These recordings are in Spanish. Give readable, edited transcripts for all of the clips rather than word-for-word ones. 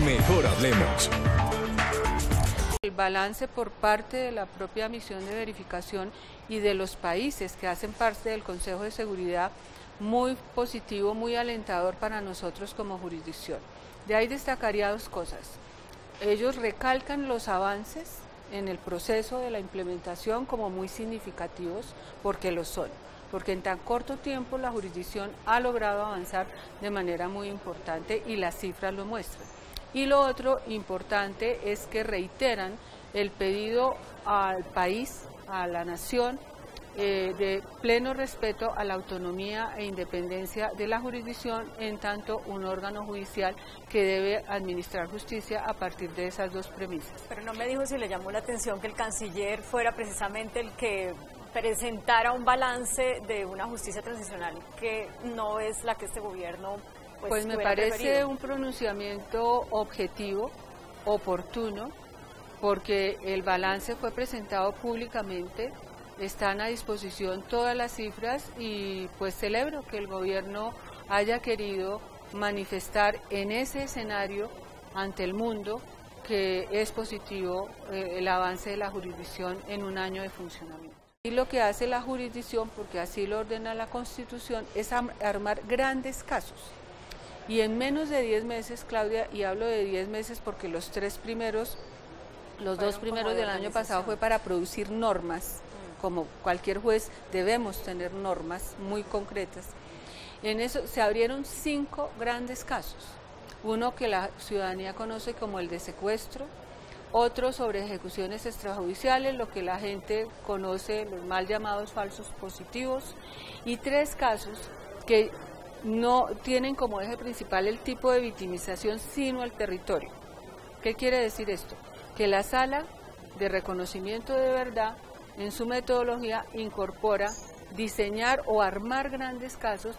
Mejor hablemos. El balance por parte de la propia misión de verificación y de los países que hacen parte del Consejo de Seguridad, muy positivo, muy alentador para nosotros como jurisdicción. De ahí destacaría dos cosas. Ellos recalcan los avances en el proceso de la implementación como muy significativos, porque lo son, porque en tan corto tiempo la jurisdicción ha logrado avanzar de manera muy importante y las cifras lo muestran. Y lo otro importante es que reiteran el pedido al país, a la nación, de pleno respeto a la autonomía e independencia de la jurisdicción en tanto un órgano judicial que debe administrar justicia a partir de esas dos premisas. Pero no me dijo si le llamó la atención que el canciller fuera precisamente el que presentara un balance de una justicia transicional que no es la que este gobierno pues me parece preferido. Un pronunciamiento objetivo, oportuno, porque el balance fue presentado públicamente, están a disposición todas las cifras y pues celebro que el gobierno haya querido manifestar en ese escenario ante el mundo que es positivo el avance de la jurisdicción en un año de funcionamiento. Y lo que hace la jurisdicción, porque así lo ordena la Constitución, es armar grandes casos. Y en menos de 10 meses, Claudia, y hablo de 10 meses porque los dos primeros del año pasado fue para producir normas, como cualquier juez debemos tener normas muy concretas. En eso se abrieron 5 grandes casos, uno que la ciudadanía conoce como el de secuestro, otro sobre ejecuciones extrajudiciales, lo que la gente conoce, los mal llamados falsos positivos, y 3 casos que no tienen como eje principal el tipo de victimización, sino el territorio. ¿Qué quiere decir esto? Que la Sala de Reconocimiento de Verdad, en su metodología, incorpora diseñar o armar grandes casos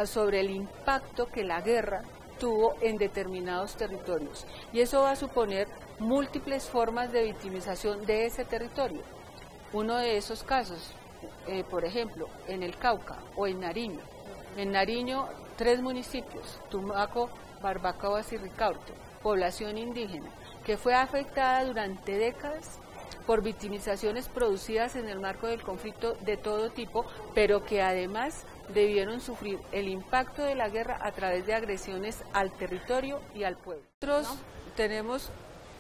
sobre el impacto que la guerra tuvo en determinados territorios. Y eso va a suponer múltiples formas de victimización de ese territorio. Uno de esos casos, por ejemplo, en el Cauca o en Nariño. En Nariño, 3 municipios, Tumaco, Barbacoas y Ricaurte, población indígena, que fue afectada durante décadas por victimizaciones producidas en el marco del conflicto de todo tipo, pero que además debieron sufrir el impacto de la guerra a través de agresiones al territorio y al pueblo. Nosotros tenemos,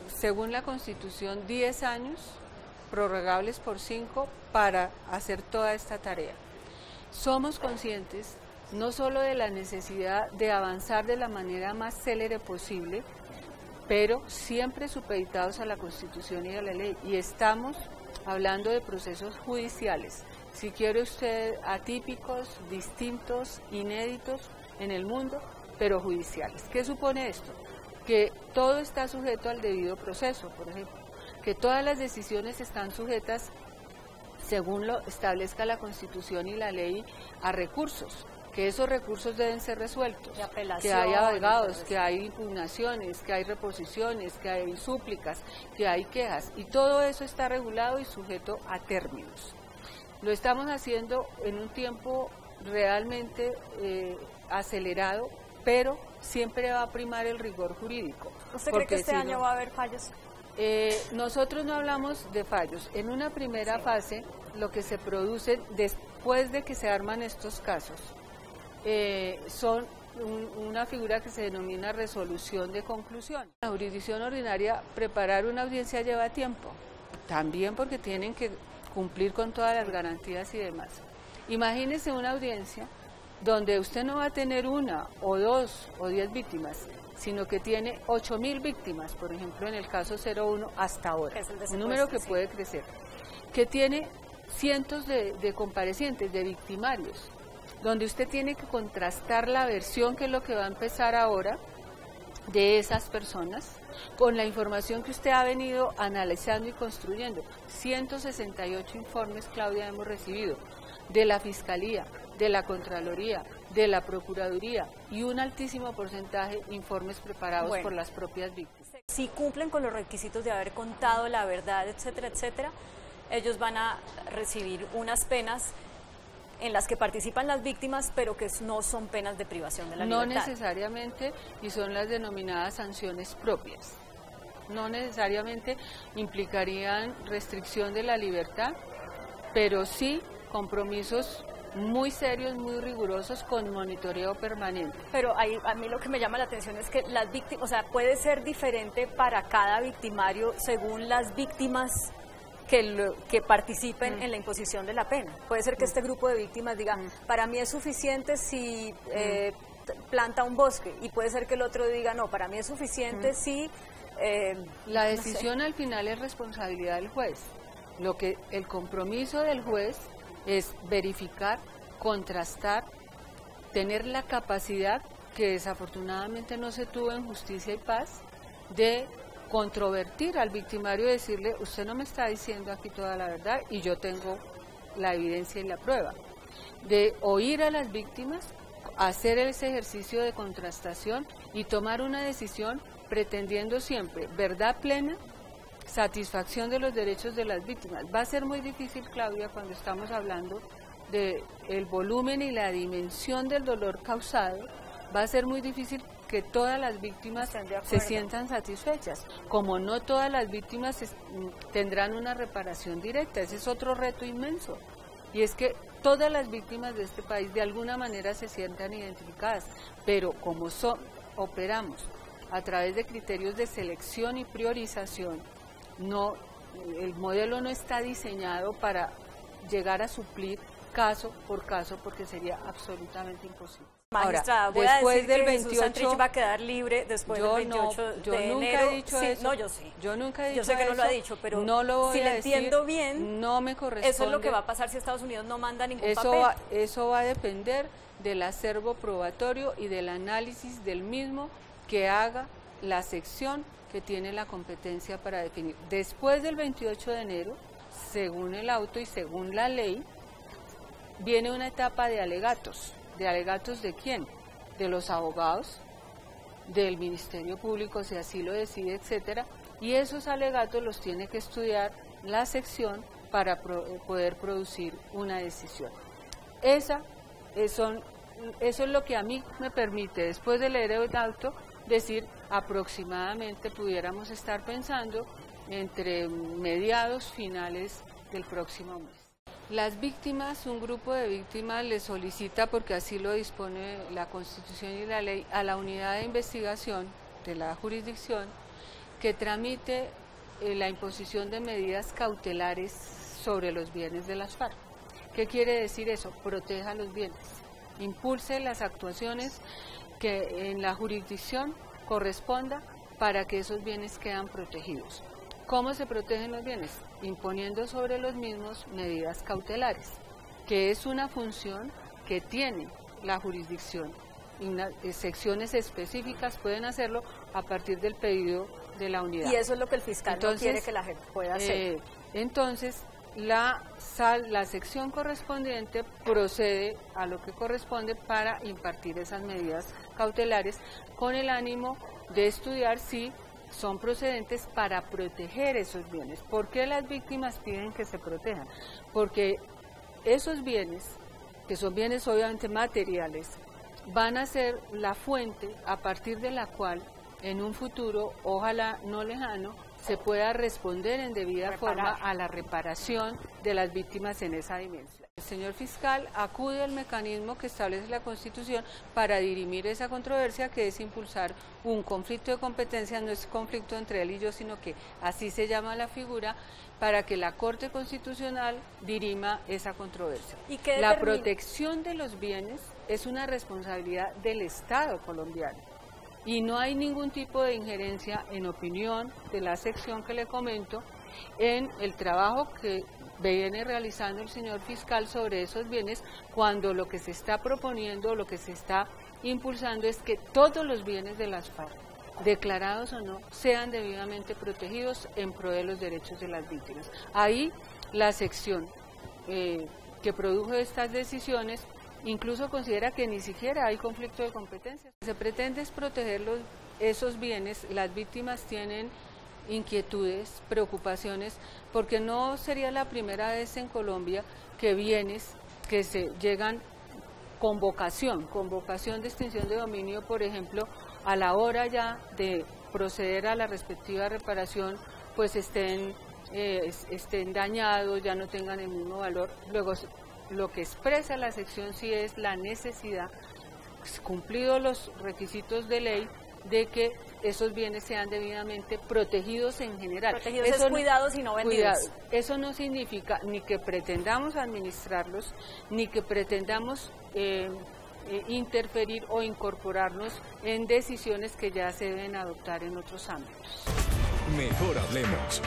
según la Constitución, 10 años, prorrogables por 5, para hacer toda esta tarea. Somos conscientes no solo de la necesidad de avanzar de la manera más célere posible, pero siempre supeditados a la Constitución y a la ley, y estamos hablando de procesos judiciales, si quiere usted atípicos, distintos, inéditos en el mundo, pero judiciales. ¿Qué supone esto? Que todo está sujeto al debido proceso, por ejemplo, que todas las decisiones están sujetas, según lo establezca la Constitución y la ley, a recursos, que esos recursos deben ser resueltos, que hay alegados, que hay impugnaciones, que hay reposiciones, que hay súplicas, que hay quejas, y todo eso está regulado y sujeto a términos. Lo estamos haciendo en un tiempo realmente acelerado, pero siempre va a primar el rigor jurídico. ¿Usted cree que este año va a haber fallos? Nosotros no hablamos de fallos. En una primera fase, lo que se produce después de que se arman estos casos, son una figura que se denomina resolución de conclusión. La jurisdicción ordinaria, preparar una audiencia lleva tiempo, también porque tienen que cumplir con todas las garantías y demás. Imagínese una audiencia donde usted no va a tener 1 o 2 o 10 víctimas, sino que tiene 8.000 víctimas, por ejemplo en el caso 01 hasta ahora, un número que puede crecer, que tiene cientos de comparecientes, de victimarios, donde usted tiene que contrastar la versión, que es lo que va a empezar ahora, de esas personas, con la información que usted ha venido analizando y construyendo. 168 informes, Claudia, hemos recibido, de la Fiscalía, de la Contraloría, de la Procuraduría, y un altísimo porcentaje de informes preparados por las propias víctimas. Si cumplen con los requisitos de haber contado la verdad, etcétera, etcétera, ellos van a recibir unas penas en las que participan las víctimas, pero que no son penas de privación de la libertad. No necesariamente, y son las denominadas sanciones propias. No necesariamente implicarían restricción de la libertad, pero sí compromisos muy serios, muy rigurosos, con monitoreo permanente. Pero a mí lo que me llama la atención es que las víctimas, o sea, puede ser diferente para cada victimario según las víctimas que participen en la imposición de la pena. Puede ser que este grupo de víctimas diga, para mí es suficiente si planta un bosque, y puede ser que el otro diga, no, para mí es suficiente si... la decisión al final es responsabilidad del juez. El compromiso del juez es verificar, contrastar, tener la capacidad, que desafortunadamente no se tuvo en Justicia y Paz, de controvertir al victimario y decirle, usted no me está diciendo aquí toda la verdad y yo tengo la evidencia y la prueba. De oír a las víctimas, hacer ese ejercicio de contrastación y tomar una decisión pretendiendo siempre verdad plena, satisfacción de los derechos de las víctimas. Va a ser muy difícil, Claudia, cuando estamos hablando del volumen y la dimensión del dolor causado, va a ser muy difícil que todas las víctimas se sientan satisfechas. Como no todas las víctimas tendrán una reparación directa, ese es otro reto inmenso. Y es que todas las víctimas de este país de alguna manera se sientan identificadas, pero como operamos a través de criterios de selección y priorización, el modelo no está diseñado para llegar a suplir caso por caso, porque sería absolutamente imposible. Magistrada, ahora, después del 28 Jesús Santrich va a quedar libre después del 28 de enero. Yo nunca he dicho eso. No, yo sí. Yo nunca he dicho eso. Yo sé que eso, no lo ha dicho, pero no lo voy si a le decir, entiendo bien, no me corresponde. Eso es lo que va a pasar si Estados Unidos no manda ningún papel. Eso va a depender del acervo probatorio y del análisis del mismo que haga la sección que tiene la competencia para definir. Después del 28 de enero, según el auto y según la ley, viene una etapa de alegatos. ¿De alegatos de quién? De los abogados, del Ministerio Público, si así lo decide, etcétera, y esos alegatos los tiene que estudiar la sección para poder producir una decisión. Eso es lo que a mí me permite, después de leer el auto, decir aproximadamente pudiéramos estar pensando entre mediados, finales del próximo mes. Las víctimas, un grupo de víctimas les solicita, porque así lo dispone la Constitución y la ley, a la unidad de investigación de la jurisdicción que tramite la imposición de medidas cautelares sobre los bienes de las FARC. ¿Qué quiere decir eso? Proteja los bienes, impulse las actuaciones que en la jurisdicción corresponda para que esos bienes quedan protegidos. ¿Cómo se protegen los bienes? Imponiendo sobre los mismos medidas cautelares, que es una función que tiene la jurisdicción. Secciones específicas pueden hacerlo a partir del pedido de la unidad. Y eso es lo que el fiscal no quiere que la gente pueda hacer. Entonces, la sección correspondiente procede a lo que corresponde para impartir esas medidas cautelares con el ánimo de estudiar si son procedentes para proteger esos bienes. ¿Por qué las víctimas piden que se protejan? Porque esos bienes, que son bienes obviamente materiales, van a ser la fuente a partir de la cual en un futuro, ojalá no lejano, se pueda responder en debida forma a la reparación de las víctimas en esa dimensión. El señor fiscal acude al mecanismo que establece la Constitución para dirimir esa controversia, que es impulsar un conflicto de competencia, no es conflicto entre él y yo, sino que así se llama la figura, para que la Corte Constitucional dirima esa controversia. La protección de los bienes es una responsabilidad del Estado colombiano. Y no hay ningún tipo de injerencia, en opinión de la sección que le comento, en el trabajo que viene realizando el señor fiscal sobre esos bienes, cuando lo que se está proponiendo, lo que se está impulsando es que todos los bienes de las FARC, declarados o no, sean debidamente protegidos en pro de los derechos de las víctimas. Ahí la sección que produjo estas decisiones incluso considera que ni siquiera hay conflicto de competencia. Lo que se pretende es proteger esos bienes. Las víctimas tienen inquietudes, preocupaciones, porque no sería la primera vez en Colombia que bienes que se llegan con vocación de extinción de dominio, por ejemplo, a la hora ya de proceder a la respectiva reparación, pues estén dañados, ya no tengan el mismo valor. Luego, lo que expresa la sección sí es la necesidad, cumplidos los requisitos de ley, de que esos bienes sean debidamente protegidos en general. Protegidos es cuidados y no vendidos. Eso no significa ni que pretendamos administrarlos, ni que pretendamos interferir o incorporarnos en decisiones que ya se deben adoptar en otros ámbitos. Mejor hablemos.